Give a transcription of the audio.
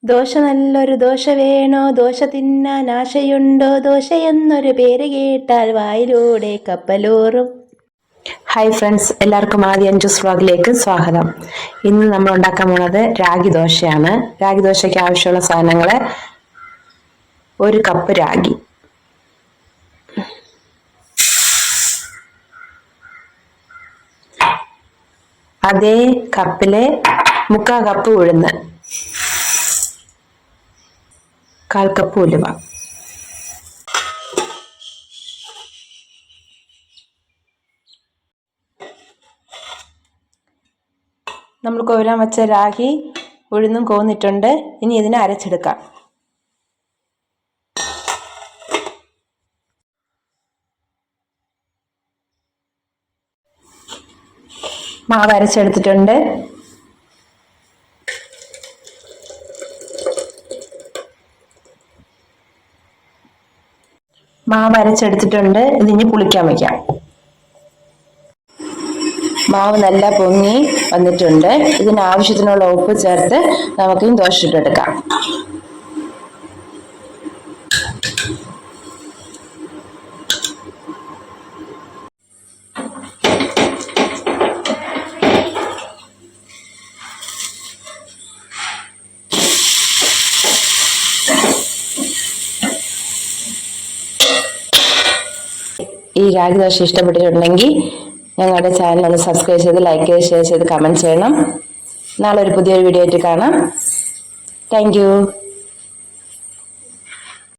ദോശ നല്ലൊരു ദോശ വേണോ, ദോശ തിന്നാൻ ആശയുണ്ടോ, ദോശ എന്നൊരു പേര് കേട്ടാൽ വായിലൂടെ കപ്പലൂറും. ഹായ് ഫ്രണ്ട്സ്, എല്ലാവർക്കും ആദ്യം അഞ്ജൂസ് വ്ലോഗിലേക്ക് സ്വാഗതം. ഇന്ന് നമ്മൾ ഉണ്ടാക്കാൻ പോണത് രാഗി ദോശയാണ്. രാഗി ദോശയ്ക്ക് ആവശ്യമുള്ള സാധനങ്ങൾ: 1 കപ്പ് രാഗി, അതേ കപ്പിലെ 3/4 കപ്പ് ഉഴുന്ന്, 1/4 കപ്പ് ഉലുവ, നമ്മൾ കോരാൻ വെച്ച രാഗി ഉഴുന്നും കോന്നിട്ടുണ്ട്. ഇനി ഇതിനെ അരച്ചെടുക്കാം. മാവ് അരച്ചെടുത്തിട്ടുണ്ട്. ഇതിനി പുളിക്കാൻ വയ്ക്കാം. മാവ് നല്ല പൊങ്ങി വന്നിട്ടുണ്ട്. ഇതിനാവശ്യത്തിനുള്ള ഉപ്പ് ചേർത്ത് നമുക്ക് ദോശ ഇട്ടെടുക്കാം. ഈ രാഗി ദോശ ഇഷ്ടപ്പെട്ടിട്ടുണ്ടെങ്കിൽ ഞങ്ങളുടെ ചാനൽ ഒന്ന് സബ്സ്ക്രൈബ് ചെയ്ത് ലൈക്ക് ചെയ്ത് ഷെയർ ചെയ്ത് കമൻറ്റ് ചെയ്യണം. നാളെ ഒരു പുതിയൊരു വീഡിയോ ആയിട്ട് കാണാം. Thank you.